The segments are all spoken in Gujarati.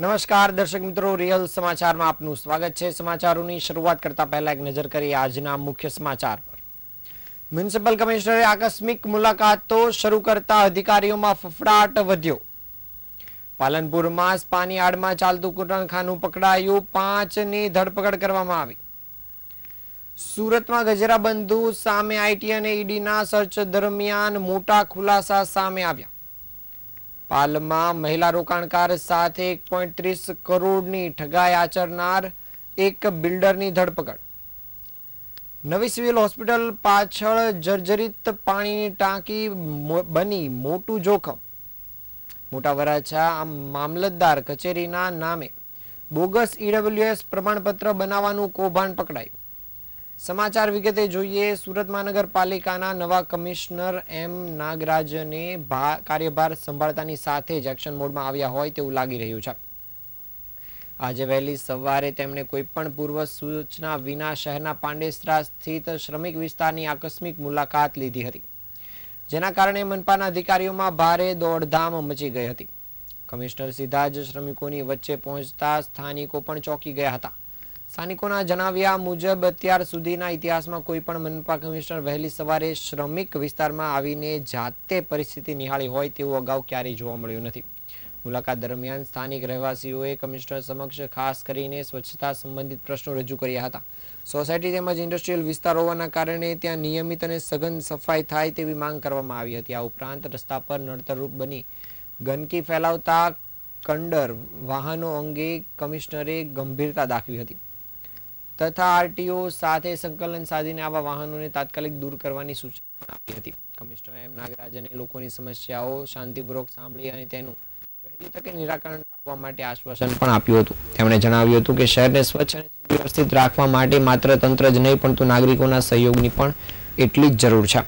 નમસ્કાર દર્શક મિત્રો, રિયલ સમાચારમાં આપનું સ્વાગત છે। સમાચારોની શરૂઆત કરતા પહેલા એક નજર કરીએ આજના મુખ્ય સમાચાર પર। મ્યુનિસિપલ કમિશનરે આકસ્મિક મુલાકાતો શરૂ કરતા અધિકારીઓમાં ફફડાટ વધ્યો। પાલનપુરમાં સ્પાની આડમાં ચાલતું કૂટણખાનું પકડાયું, 5ની ધરપકડ કરવામાં આવી। સુરતમાં ગજેરા બંધુ સામે આઈટી અને ઈડીના સર્ચ દરમિયાન મોટા ખુલાસા સામે આવ્યા। પાલમાં મહિલા રોકાણકાર સાથે 1.30 કરોડની ઠગાઈ આચરનાર એક બિલ્ડરની ધરપકડ। નવી સિવિલ હોસ્પિટલ પાછળ જર્જરિત પાણીની ટાંકી બની મોટું જોખમ। મોટા વરાછા મામલતદાર કચેરીના નામે બોગસ ઈડબ્લ્યુએસ પ્રમાણપત્ર બનાવવાનું કૌભાંડ પકડાયું। સમાચાર વિગતે જોઈએ। સુરત મહાનગરપાલિકાના નવા કમિશનર એમ નાગરાજને કાર્યભાર સંભાળતાની સાથે જ એક્શન મોડમાં આવ્યા હોય તેવું લાગી રહ્યું છે। આજે વહેલી સવારે તેમણે કોઈપણ પૂર્વ સૂચના વિના શહેરના પાંડેસરા સ્થિત શ્રમિક વિસ્તારની આકસ્મિક મુલાકાત લીધી હતી, જેના કારણે મનપાના અધિકારીઓમાં ભારે દોડધામ મચી ગઈ હતી। કમિશનર સીધા જ શ્રમિકોની વચ્ચે પહોંચતા સ્થાનિકો પણ ચોંકી ગયા હતા। સ્થાનિકોના જણાવ્યા મુજબ અત્યાર સુધીના ઇતિહાસમાં કોઈ પણ મનપા કમિશનર વહેલી સવારે શ્રમિક વિસ્તારમાં આવીને જાતે પરિસ્થિતિ નિહાળી હોય તેવું અગાઉ ક્યારેય જોવા મળ્યું નથી। મુલાકાત દરમિયાન સ્થાનિક રહેવાસીઓએ કમિશનર સમક્ષ ખાસ કરીને સ્વચ્છતા સંબંધિત પ્રશ્નો રજૂ કર્યા હતા। સોસાયટી તેમજ ઇન્ડસ્ટ્રીયલ વિસ્તાર હોવાના કારણે ત્યાં નિયમિત અને સઘન સફાઈ થાય તેવી માંગ કરવામાં આવી હતી। આ ઉપરાંત રસ્તા પર નડતરરૂપ બની ગંદકી ફેલાવતા કંડર વાહનો અંગે કમિશનરે ગંભીરતા દાખવી હતી તથા આરટીઓ સાથે સંકલન સાધીને આવા વાહનોને તાત્કાલિક દૂર કરવાની સૂચના આપી હતી। કમિશનર એમ નાગરાજને લોકોની સમસ્યાઓ શાંતિપૂર્વક સાંભળી અને તેનું વહેલી તકે નિરાકરણ લાવવા માટે આશ્વાસન પણ આપ્યું હતું। તેમણે જણાવ્યું હતું કે શહેરને સ્વચ્છ અને સુવ્યવસ્થિત રાખવા માટે માત્ર તંત્ર જ નહીં પરંતુ નાગરિકોના સહયોગની પણ એટલી જ જરૂર છે।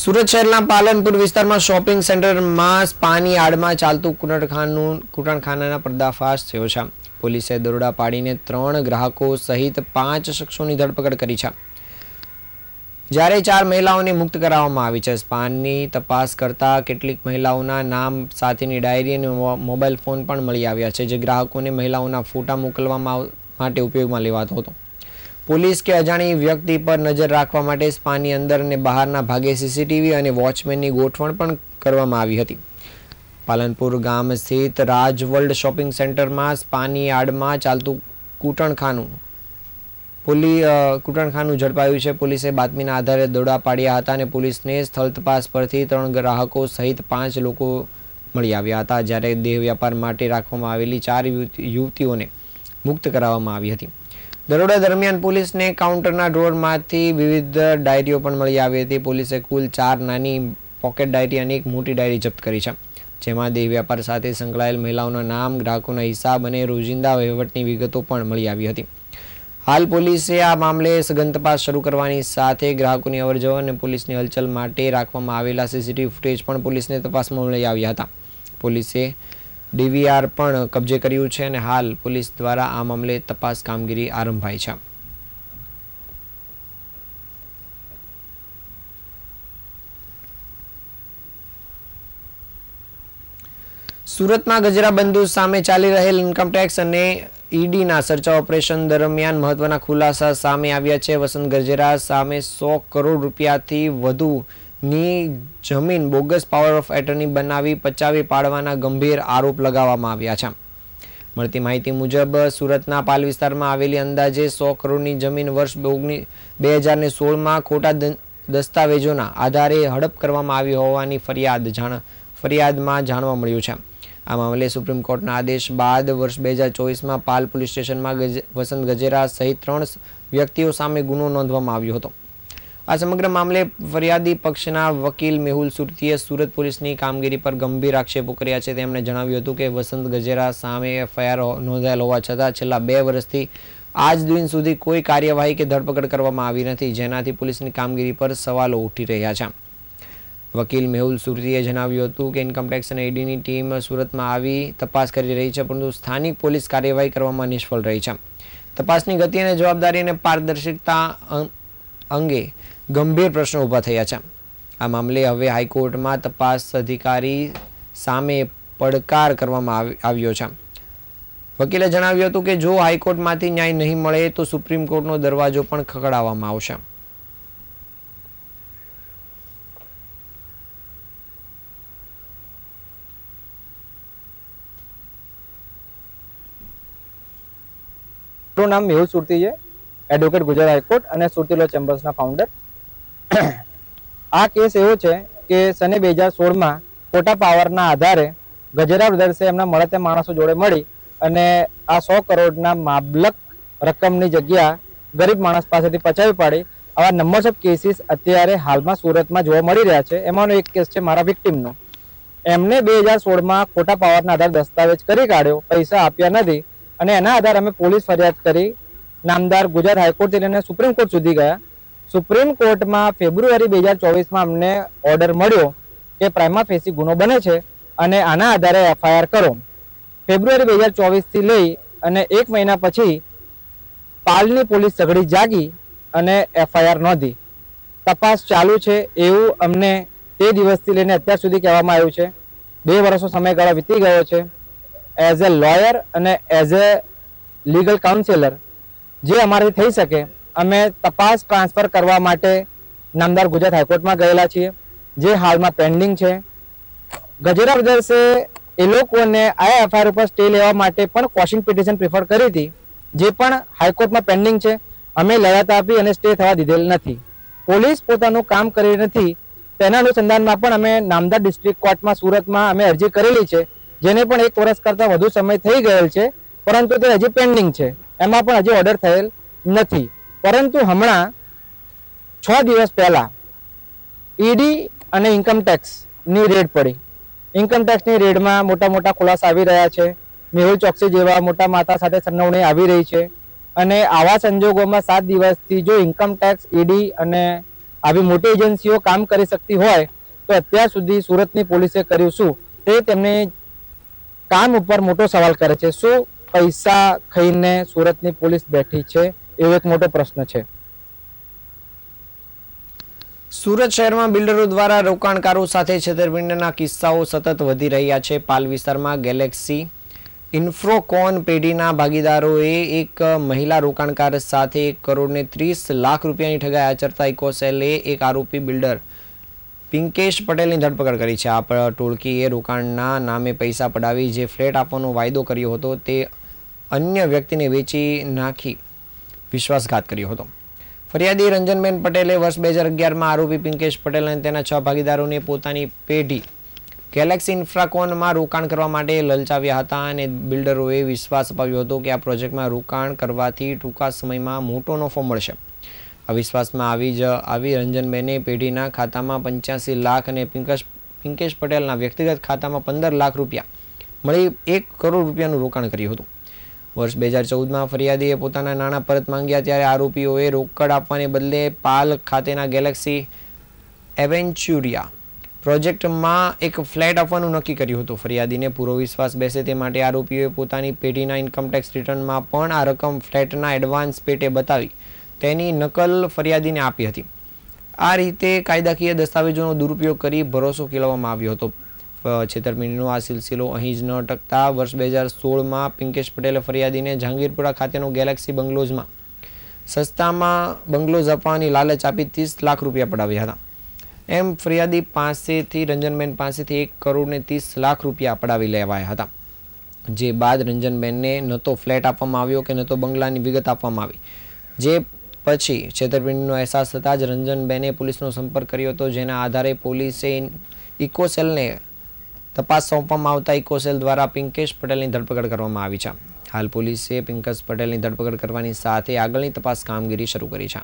સુરત શહેરના પાલનપુર વિસ્તારમાં શોપિંગ સેન્ટરમાં સ્પાની આડમાં ચાલતું કૂટણખાનાના પર્દાફાશ થયો છે। પોલીસે દરોડા પાડીને 3 ગ્રાહકો સહિત 5 શખ્સોની ધરપકડ કરી છે, જ્યારે 4 મહિલાઓને મુક્ત કરાવવામાં આવી છે। સ્પાની તપાસ કરતા કેટલીક મહિલાઓના નામ સાથેની ડાયરી અને મોબાઈલ ફોન પણ મળી આવ્યા છે, જે ગ્રાહકોને મહિલાઓના ફોટા મોકલવામાં માટે ઉપયોગમાં લેવાતો હતો। પોલીસ કે અજાણી વ્યક્તિ પર નજર રાખવા માટે સ્પાની અંદર અને બહારના ભાગે સીસીટીવી અને વોચમેનની ગોઠવણ પણ કરવામાં આવી હતી। પાલનપુર ગામ સ્થિત રાજ વર્લ્ડ શોપિંગ સેન્ટરમાં સ્પાની આડમાં ચાલતું કૂટણખાનું ઝડપાયું છે। પોલીસે બાતમીના આધારે દરોડા પાડ્યા હતા અને પોલીસને સ્થળ તપાસ પરથી 3 ગ્રાહકો સહિત 5 લોકો મળી આવ્યા હતા, જ્યારે દેહ વ્યાપાર માટે રાખવામાં આવેલી 4 યુવતીઓને મુક્ત કરાવવામાં આવી હતી। દરોડા દરમિયાન પોલીસને કાઉન્ટરના ડ્રોરમાંથી વિવિધ ડાયરીઓ પણ મળી આવી હતી। પોલીસે કુલ 4 નાની પોકેટ ડાયરી અને 1 મોટી ડાયરી જપ્ત કરી છે, જેમાં દેહ વ્યાપાર સાથે સંકળાયેલ મહિલાઓના નામ, ગ્રાહકોના હિસાબ અને રોજિંદા વહીવટની વિગતો પણ મળી આવી હતી। હાલ પોલીસે આ મામલે સઘન તપાસ શરૂ કરવાની સાથે ગ્રાહકોની અવરજવર અને પોલીસની હલચલ માટે રાખવામાં આવેલા સીસીટીવી ફૂટેજ પણ પોલીસને તપાસમાં મળી આવ્યા હતા। પોલીસે ડીવીઆર પણ કબજે કર્યું છે અને હાલ પોલીસ દ્વારા આ મામલે તપાસ કામગીરી આરંભાઈ છે। સુરતમાં ગજેરા બંધુ સામે ચાલી રહેલ ઇન્કમટેક્સ અને ઈડીના સર્ચ ઓપરેશન દરમિયાન મહત્વના ખુલાસા સામે આવ્યા છે। વસંત ગજેરા સામે 100 કરોડ રૂપિયાથી વધુની જમીન બોગસ પાવર ઓફ એટર્ની બનાવી પચાવી પાડવાના ગંભીર આરોપ લગાવવામાં આવ્યા છે। મળતી માહિતી મુજબ સુરતના પાલ વિસ્તારમાં આવેલી અંદાજે 100 કરોડની જમીન વર્ષ 2016માં ખોટા દસ્તાવેજોના આધારે હડપ કરવામાં આવી હોવાની ફરિયાદમાં જાણવા મળ્યું છે। આ મામલે સુપ્રીમ કોર્ટના આદેશ બાદ વર્ષ 2024માં પાલ પોલીસ સ્ટેશનમાં વસંત ગજેરા સહિત 3 વ્યક્તિઓ સામે ગુનો નોંધવામાં આવ્યો હતો। આ સમગ્ર મામલે ફરિયાદી પક્ષના વકીલ મેહુલ સુરતીએ સુરત પોલીસની કામગીરી પર ગંભીર આક્ષેપો કર્યા છે। તેમણે જણાવ્યું હતું કે વસંત ગજેરા સામે એફઆઈઆર નોંધાયેલ હોવા છતાં છેલ્લા 2 વર્ષથી આજ દિન સુધી કોઈ કાર્યવાહી કે ધરપકડ કરવામાં આવી નથી, જેનાથી પોલીસની કામગીરી પર સવાલો ઉઠી રહ્યા છે। વકીલ મેહુલ સુરતીએ જણાવ્યું હતું કે ઇન્કમટેક્સ અને ઈડીની ટીમ સુરતમાં આવી તપાસ કરી રહી છે, પરંતુ સ્થાનિક પોલીસ કાર્યવાહી કરવામાં નિષ્ફળ રહી છે। તપાસની ગતિ અને જવાબદારી અને પારદર્શિકતા અંગે ગંભીર પ્રશ્નો ઊભા થયા છે। આ મામલે હવે હાઈકોર્ટમાં તપાસ અધિકારી સામે પડકાર કરવામાં આવ્યો છે. વકીલે જણાવ્યું હતું કે જો હાઈકોર્ટમાંથી ન્યાય નહીં મળે તો સુપ્રીમ કોર્ટનો દરવાજો પણ ખખડાવવામાં આવશે. મારું નામ મેહુલ સુરતી છે, એડવોકેટ ગુજરાત હાઈકોર્ટ અને સુરતી લો ચેમ્બર્સના ફાઉન્ડર. આ કેસ એવો છે કે સને 2016માં ખોટા પાવરના આધારે ગજેરા બ્રધર્સે એમના મળતે માણસો જોડે મળી અને આ 100 કરોડના માબલક રકમની જગ્યા ગરીબ માણસ પાસેથી પચાવી પાડી. આવા નંબર્સ ઓફ કેસીસ અત્યારે હાલમાં સુરતમાં જોવા મળી રહ્યા છે. એમાંનો એક કેસ છે મારા વિક્ટીમનો. એમને 2016માં ખોટા પાવરના આધારે દસ્તાવેજ કરી કાઢ્યો, પૈસા આપ્યા નથી અને એના આધારે અમે પોલીસ ફરિયાદ કરી. નામદાર ગુજરાત હાઈકોર્ટથી લઈને સુપ્રીમ કોર્ટ સુધી ગયા. સુપ્રીમ કોર્ટમાં ફેબ્રુઆરી 2024માં અમને ઓર્ડર મળ્યો કે પ્રાઇમા ફેસી ગુનો બને છે અને આના આધારે એફઆઈઆર કરો. ફેબ્રુઆરી 2024થી લઈ અને 1 મહિના પછી પાલની પોલીસ સઘળી જાગી અને એફઆઈઆર નોંધી. તપાસ ચાલુ છે એવું અમને તે દિવસથી લઈને અત્યાર સુધી કહેવામાં આવ્યું છે. 2 વર્ષનો સમયગાળો વીતી ગયો છે. એઝ એ લોયર અને એઝ એ લીગલ કાઉન્સિલર જે અમારાથી થઈ શકે અમે તપાસ ટ્રાન્સફર કરવા માટે નામદાર ગુજરાત હાઈકોર્ટમાં ગયેલા છીએ, જે હાલમાં પેન્ડિંગ છે. ગજેરા બ્રધર્સે એ લોકોને આ એફઆઈઆર ઉપર સ્ટે લેવા માટે પણ ક્વોશિંગ પિટિશન પ્રિફર કરી હતી, જે પણ હાઈકોર્ટમાં પેન્ડિંગ છે. અમે લડત આપી અને સ્ટે થવા દીધેલ નથી. પોલીસ પોતાનું કામ કરી નથી, તેના અનુસંધાનમાં પણ અમે નામદાર ડિસ્ટ્રિક્ટ કોર્ટમાં સુરતમાં અમે અરજી કરેલી છે, જેને પણ 1 વર્ષ કરતાં વધુ સમય થઈ ગયેલ છે, પરંતુ તે હજી પેન્ડિંગ છે. એમાં પણ હજી ઓર્ડર થયેલ નથી. પરંતુ હમણાં 6 દિવસ પહેલા ઈડી અને ઇન્કમ ટેક્સની રેડ પડી. ઇન્કમ ટેક્સની રેડમાં મોટા મોટા ખુલાસા આવી રહ્યા છે. મેહુલ ચોકસી જેવા મોટા માથા સાથે સંડોવણી આવી રહી છે અને આવા સંજોગોમાં 7 દિવસથી જો ઇન્કમ ટેક્સ, ઈડી અને આવી મોટી એજન્સીઓ કામ કરી શકતી હોય તો અત્યાર સુધી સુરતની પોલીસે કર્યું શું, તે તેમની કામ ઉપર મોટો સવાલ કરે છે. શું પૈસા ખાઈને સુરતની પોલીસ બેઠી છે, એવો એક મોટો પ્રશ્ન છે. સુરત શહેરમાં બિલ્ડરો દ્વારા રોકાણકારો સાથે છેતરપિંડીના કિસ્સાઓ સતત વધી રહ્યા છે. પાલ વિસ્તારમાં ગેલેક્સી ઇન્ફ્રોકોન પેઢીના ભાગીદારોએ એક મહિલા રોકાણકાર સાથે 1 કરોડ ને 30 લાખ રૂપિયાની ઠગાઈ આચરતા ઇકોસેલે એક આરોપી બિલ્ડર પિંકેશ પટેલની ધરપકડ કરી છે. આ ટોળકીએ રોકાણના નામે પૈસા પડાવી જે ફ્લેટ આપવાનો વાયદો કર્યો હતો તે અન્ય વ્યક્તિને વેચી નાખી વિશ્વાસઘાત કર્યો હતો. ફરિયાદી રંજનબેન પટેલે વર્ષ 2011માં આરોપી પિંકેશ પટેલ અને તેના 6 ભાગીદારોને પોતાની પેઢી ગેલેક્સી ઇન્ફ્રાકોનમાં રોકાણ કરવા માટે લલચાવ્યા હતા અને બિલ્ડરોએ વિશ્વાસ અપાવ્યો હતો કે આ પ્રોજેક્ટમાં રોકાણ કરવાથી ટૂંકા સમયમાં મોટો નફો મળશે. આ વિશ્વાસમાં આવી રંજનબેને પેઢીના ખાતામાં 85 લાખ અને પિંકેશ પટેલના વ્યક્તિગત ખાતામાં 15 લાખ રૂપિયા મળી 1 કરોડ રૂપિયાનું રોકાણ કર્યું હતું. વર્ષ 2014માં ફરિયાદીએ પોતાના નાણાં પરત માંગ્યા ત્યારે આરોપીઓએ રોકડ આપવાને બદલે પાલ ખાતેના ગેલેક્સી એવેન્ચ્યુરિયા પ્રોજેક્ટમાં એક ફ્લેટ આપવાનું નક્કી કર્યું હતું. ફરિયાદીને પૂરો વિશ્વાસ બેસે તે માટે આરોપીઓએ પોતાની પેઢીના ઇન્કમટેક્સ રિટર્નમાં પણ આ રકમ ફ્લેટના એડવાન્સ પેટે બતાવી તેની નકલ ફરિયાદીને આપી હતી. આ રીતે કાયદાકીય દસ્તાવેજોનો દુરુપયોગ કરી ભરોસો કેળવવામાં આવ્યો હતો. છેતરપિંડીનો આ સિલસિલો અહીં જ ન અટકતા વર્ષ 2016માં પિંકેશ પટેલે ફરિયાદીને જહાંગીરપુરા ખાતેનો ગેલેક્સી બંગલોઝમાં સસ્તામાં બંગલોઝ આપવાની લાલચ આપી 30 લાખ રૂપિયા પડાવ્યા હતા. એમ ફરિયાદી પાસેથી રંજનબેન પાસેથી 1 કરોડ ને 30 લાખ રૂપિયા પડાવી લેવાયા હતા. જે બાદ રંજનબેનને ન તો ફ્લેટ આપવામાં આવ્યો કે ન તો બંગલાની વિગત આપવામાં આવી. જે પછી છેતરપિંડીનો અહેસાસ થતાં જ રંજનબેને પોલીસનો સંપર્ક કર્યો હતો, જેના આધારે પોલીસે ઇકોસેલને તપાસ સોંપવામાં આવતા ઇકોસેલ દ્વારા પિંકેશ પટેલની ધરપકડ કરવામાં આવી છે. હાલ પોલીસે પિંકેશ પટેલની ધરપકડ કરવાની સાથે આગળની તપાસ કામગીરી શરૂ કરી છે.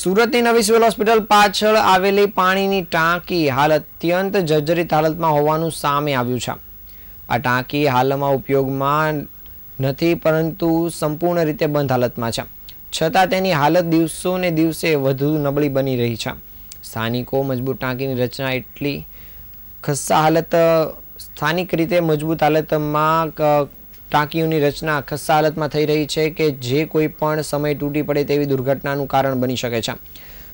સુરતની નવી સિવિલ હોસ્પિટલ પાછળ આવેલી પાણીની ટાંકી હાલ અત્યંત જર્જરિત હાલતમાં હોવાનું સામે આવ્યું છે. આ ટાંકી હાલમાં ઉપયોગમાં નથી, પરંતુ સંપૂર્ણ રીતે બંધ હાલતમાં છે. છતાં તેની હાલત દિવસો ને દિવસે વધુ નબળી બની રહી છે. સ્થાનિકો મજબૂત ટાંકીની રચના એટલી ખસ્તા હાલત સ્થાનિક રીતે મજબૂત હાલતમાં ટાંકીઓની રચના ખસ્તા હાલતમાં થઈ રહી છે કે જે કોઈ પણ સમય તૂટી પડે તેવી દુર્ઘટનાનું કારણ બની શકે છે.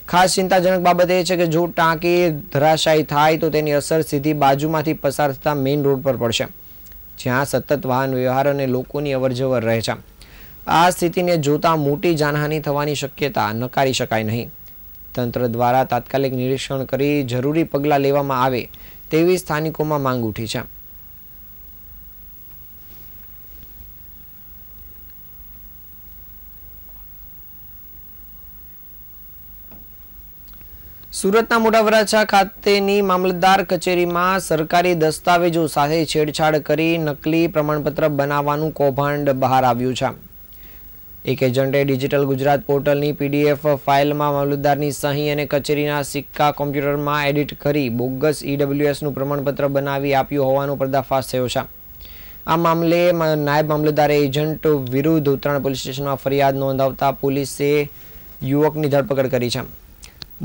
ખાસ ચિંતાજનક બાબત એ છે કે જો ટાંકી ધરાશાયી થાય તો તેની અસર સીધી બાજુમાંથી પસાર થતા મેઇન રોડ પર પડશે, જ્યાં સતત વાહન વ્યવહાર અને લોકોની અવરજવર રહે છે. આ સ્થિતિને જોતા મોટી જાનહાનિ થવાની શક્યતા નકારી શકાય નહીં. તંત્ર દ્વારા તાત્કાલિક નિરીક્ષણ કરી જરૂરી પગલાં લેવામાં આવે તેવી સ્થાનિકોમાં માંગ ઉઠી છે. સુરતના મોટા વરાછા ખાતેની મામલતદાર કચેરીમાં સરકારી દસ્તાવેજો સાથે છેડછાડ કરી નકલી પ્રમાણપત્ર બનાવવાનું કૌભાંડ બહાર આવ્યું છે. એક એજન્ટે ડિજિટલ ગુજરાત પોર્ટલની PDF ફાઇલમાં મામલતદારની સહી અને કચેરીના સિક્કા કોમ્પ્યુટરમાં એડિટ કરી બોગસ EWSનું પ્રમાણપત્ર બનાવી આપ્યું હોવાનો પર્દાફાશ થયો છે. આ મામલે નાયબ મામલતદારે એજન્ટ વિરુદ્ધ ઉત્તરાયણ પોલીસ સ્ટેશનમાં ફરિયાદ નોંધાવતા પોલીસે યુવકની ધરપકડ કરી છે.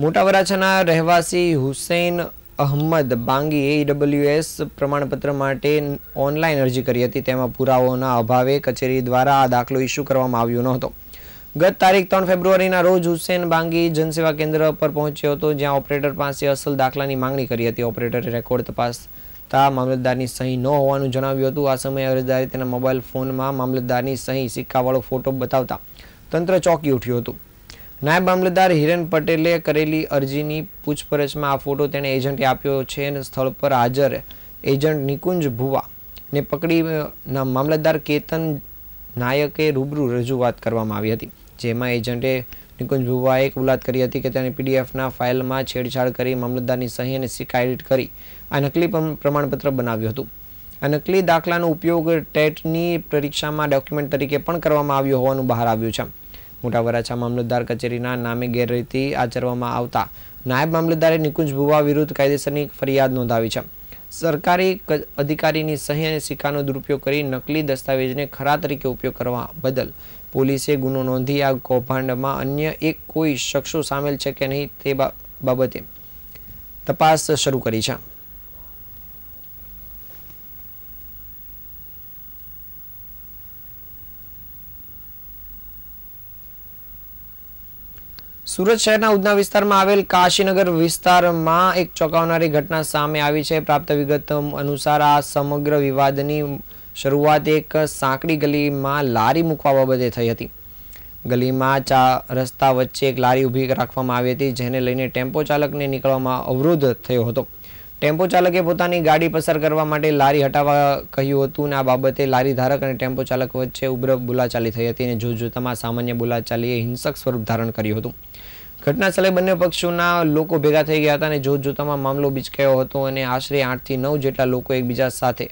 મોટા વરાછાના રહેવાસી હુસૈન અહમદ બાંગીએ EWS પ્રમાણપત્ર માટે ઓનલાઈન અરજી કરી હતી. તેમાં પુરાવાઓના અભાવે કચેરી દ્વારા આ દાખલો ઇસ્યુ કરવામાં આવ્યો નહોતો. ગત તારીખ 3 ફેબ્રુઆરીના રોજ હુસૈન બાંગી જનસેવા કેન્દ્ર પર પહોંચ્યો હતો, જ્યાં ઓપરેટર પાસે અસલ દાખલાની માંગણી કરી હતી. ઓપરેટરે રેકોર્ડ તપાસતા મામલતદારની સહી ન હોવાનું જણાવ્યું હતું. આ સમયે અરજદારે તેના મોબાઈલ ફોનમાં મામલતદારની સહી સિક્કાવાળો ફોટો બતાવતા તંત્ર ચોંકી ઉઠ્યું હતું. નાયબ મામલતદાર હિરેન પટેલે કરેલી અરજીની પૂછપરછમાં આ ફોટો તેણે એજન્ટે આપ્યો છે અને સ્થળ પર હાજર એજન્ટ નિકુંજ ભુવાને પકડી મામલતદાર કેતન નાયકે રૂબરૂ રજૂઆત કરવામાં આવી હતી, જેમાં એજન્ટે નિકુંજ ભુવાએ કબૂલાત કરી હતી કે તેણે PDFના ફાઇલમાં છેડછાડ કરી મામલતદારની સહી અને સિક્કા એડિટ કરી આ નકલી પ્રમાણપત્ર બનાવ્યું હતું. આ નકલી દાખલાનો ઉપયોગ ટેટની પરીક્ષામાં ડોક્યુમેન્ટ તરીકે પણ કરવામાં આવ્યો હોવાનું બહાર આવ્યું છે. મોટા વરાછા મામલતદાર કચેરીના નામે ગેરરીતિ આચરવામાં આવતા નાયબ મામલતદારે નિકુંજ ભુવા વિરુદ્ધ કાયદેસરની ફરિયાદ નોંધાવી છે. સરકારી અધિકારીની સહી અને સિક્કાનો દુરુપયોગ કરી નકલી દસ્તાવેજને ખરા તરીકે ઉપયોગ કરવા બદલ પોલીસે ગુનો નોંધી આ કૌભાંડમાં અન્ય કોઈ શખ્સો સામેલ છે કે નહીં તે બાબતે તપાસ શરૂ કરી છે. સુરત શહેરના ઉધના વિસ્તારમાં આવેલ કાશીનગર વિસ્તારમાં એક ચોંકાવનારી ઘટના સામે આવી છે. પ્રાપ્ત વિગત અનુસાર આ સમગ્ર વિવાદની શરૂઆત એક સાંકડી ગલીમાં લારી મૂકવા બાબતે થઈ હતી. ગલીમાં રસ્તા વચ્ચે એક લારી ઊભી રાખવામાં આવી હતી, જેને લઈને ટેમ્પો ચાલકને નીકળવામાં અવરોધ થયો હતો. ટેમ્પો ચાલકે પોતાની ગાડી પસાર કરવા માટે લારી હટાવવા કહ્યું હતું અને આ બાબતે લારી ધારક અને ટેમ્પો ચાલક વચ્ચે ઉગ્ર બોલાચાલી થઈ હતી અને જોતજોતામાં સામાન્ય બોલાચાલીએ હિંસક સ્વરૂપ ધારણ કર્યું હતું. ઘટના સ્થળે બંને પક્ષોના લોકો ભેગા થઈ ગયા હતા અને જોતજોતામાં મામલો બિચકાયો હતો અને આશરે 8 થી 9 જેટલા લોકો એકબીજા સાથે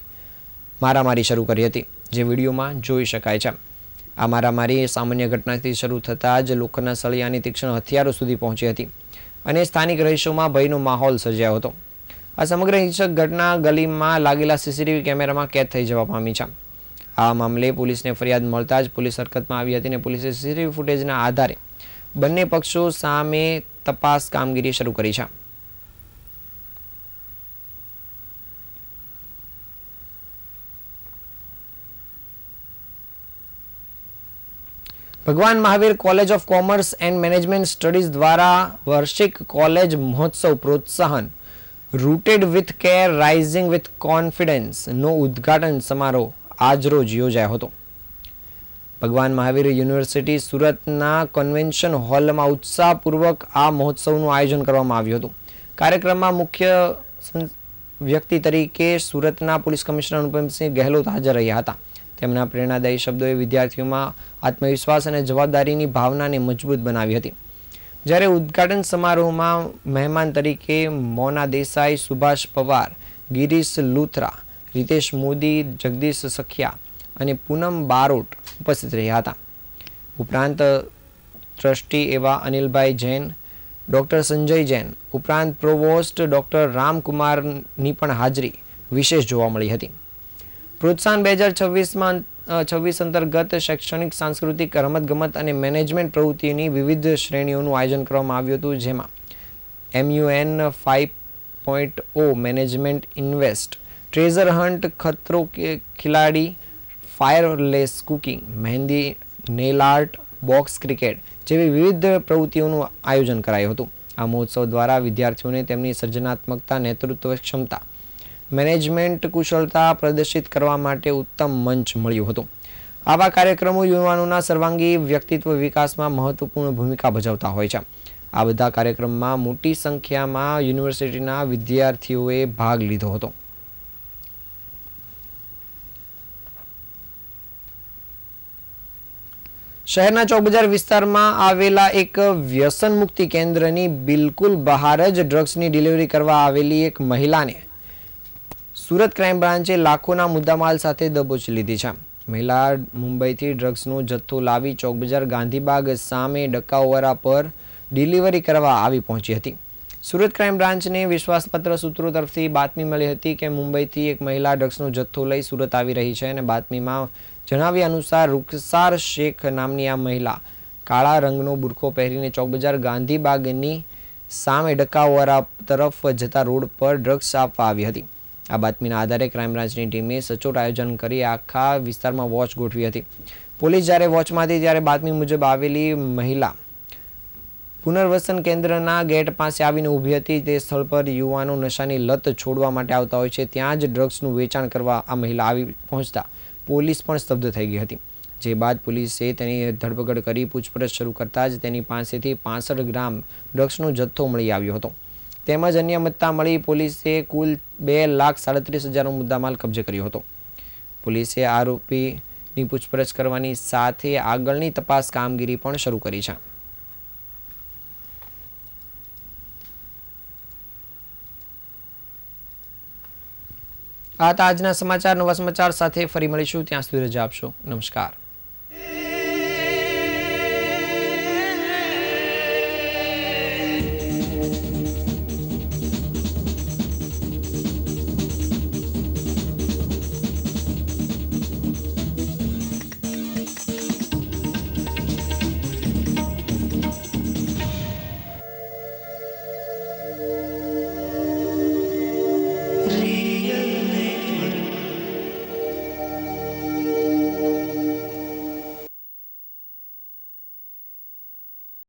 મારામારી શરૂ કરી હતી, જે વિડીયોમાં જોઈ શકાય છે. આ મારામારી સામાન્ય ઘટનાથી શરૂ થતાં જ લોકોના સળિયાની તીક્ષ્ણ હથિયારો સુધી પહોંચી હતી અને સ્થાનિક રહીશોમાં ભયનો માહોલ સર્જાયો હતો. આ સમગ્ર હિંસક ઘટના ગલીમાં લાગેલા CCTV કેમેરામાં કેદ થઈ જવા પામી છે. આ મામલે પોલીસને ફરિયાદ મળતા જ પોલીસ હરકતમાં આવી હતી અને પોલીસે CCTV ફૂટેજના આધારે બંને પક્ષો સામે તપાસ કામગીરી શરૂ કરી છે. Bhagwan Mahavir college of commerce and management studies દ્વારા વાર્ષિક કોલેજ મહોત્સવ પ્રોત્સાહન rooted with care rising with confidence નો ઉદ્ઘાટન સમારોહ આજરોજ યોજાયો હતો. ભગવાન મહાવીર યુનિવર્સિટી સુરતના કન્વેન્શન હોલમાં ઉત્સાહપૂર્વક આ મહોત્સવનું આયોજન કરવામાં આવ્યું હતું. કાર્યક્રમમાં મુખ્ય વ્યક્તિ તરીકે સુરતના પોલીસ કમિશનર અનુપમસિંહ ગહેલોત હાજર રહ્યા હતા. તેમના પ્રેરણાદાયી શબ્દોએ વિદ્યાર્થીઓમાં આત્મવિશ્વાસ અને જવાબદારીની ભાવનાને મજબૂત બનાવી હતી. જ્યારે ઉદ્ઘાટન સમારોહમાં મહેમાન તરીકે મોના દેસાઈ, સુભાષ પવાર, ગિરીશ લુથરા, રીતેશ મોદી, જગદીશ સખિયા અને પૂનમ બારોટ ઉપસ્થિત રહ્યા હતા. ઉપરાંત ટ્રસ્ટી એવા અનિલભાઈ જૈન, ડૉક્ટર સંજય જૈન ઉપરાંત પ્રોવોસ્ટ ડૉક્ટર રામકુમારની પણ હાજરી વિશેષ જોવા મળી હતી. પ્રોત્સાહન 2026 અંતર્ગત શૈક્ષણિક, સાંસ્કૃતિક, રમતગમત અને મેનેજમેન્ટ પ્રવૃત્તિઓની વિવિધ શ્રેણીઓનું આયોજન કરવામાં આવ્યું હતું, જેમાં MUN 5.0 management invest treasure hunt, ખતરો કે ખિલાડી, ફાયરલેસ કુકિંગ, મહેંદી, નેલ આર્ટ, બોક્સ ક્રિકેટ જેવી વિવિધ પ્રવૃત્તિઓનું આયોજન કરાયું હતું. આ મહોત્સવ દ્વારા વિદ્યાર્થીઓને તેમની સર્જનાત્મકતા, નેતૃત્વ ક્ષમતા, મેનેજમેન્ટ કુશળતા પ્રદર્શિત કરવા માટે ઉત્તમ મંચ મળ્યું હતું. આવા કાર્યક્રમો યુવાનોના સર્વાંગી વ્યક્તિત્વ વિકાસમાં મહત્વપૂર્ણ ભૂમિકા ભજવતા હોય છે. આ બધા કાર્યક્રમમાં મોટી સંખ્યામાં યુનિવર્સિટીના વિદ્યાર્થીઓએ ભાગ લીધો હતો. શહેરના ચોકબજાર વિસ્તારમાં આવેલા એક વ્યસન મુક્તિ કેન્દ્રની બિલકુલ બહાર જ ડ્રગ્સની ડિલિવરી કરવા આવેલી એક મહિલાને સુરત ક્રાઇમ બ્રાન્ચે લાખોના મુદ્દામાલ સાથે દબોચી લીધી છે. મહિલા મુંબઈથી ડ્રગ્સનો જથ્થો લાવી ચોકબજાર ગાંધીબાગ સામે ડકાઉવારા પર ડિલિવરી કરવા આવી પહોંચી હતી. સુરત ક્રાઇમ બ્રાન્ચને વિશ્વાસપાત્ર સૂત્રો તરફથી બાતમી મળી હતી કે મુંબઈથી એક મહિલા ડ્રગ્સનો જથ્થો લઈ સુરત આવી રહી છે અને બાતમીમાં જણાવ્યા અનુસાર રૂખસાર શેખ નામની આ મહિલા કાળા રંગનો બુરખો પહેરીને ચોકબજાર ગાંધીબાગની સામે ડકાઉવારા તરફ જતા રોડ પર ડ્રગ્સ આપવા આવી હતી. આ બાતમીના આધારે ક્રાઇમ બ્રાન્ચની ટીમે સચોટ આયોજન કરી આખા વિસ્તારમાં વોચ ગોઠવી હતી. પોલીસ જ્યારે વોચમાં હતી ત્યારે બાતમી મુજબ આવેલી મહિલા પુનર્વસન કેન્દ્રના ગેટ પાસે આવીને ઊભી હતી. તે સ્થળ પર યુવાનો નશાની લત છોડવા માટે આવતા હોય છે. ત્યાં જ ડ્રગ્સનું વેચાણ કરવા આ મહિલા આવી પહોંચતા પોલીસ પણ સ્તબ્ધ થઈ ગઈ હતી. જે બાદ પોલીસે તેની ધરપકડ કરી પૂછપરછ શરૂ કરતા જ તેની પાસેથી 65 ગ્રામ ડ્રગ્સનો જથ્થો મળી આવ્યો હતો. તેમજ અન્ય મત્તા મળી પોલીસે કુલ 2,37,000નો મુદ્દામાલ કબજે કર્યો હતો. પોલીસે આરોપીની પૂછપરછ કરવાની સાથે આગળની તપાસ કામગીરી પણ શરૂ કરી છે. આ હતા આજના સમાચાર. નવા સમાચાર સાથે ફરી મળીશું. ત્યાં સુધી રજા આપશો. નમસ્કાર.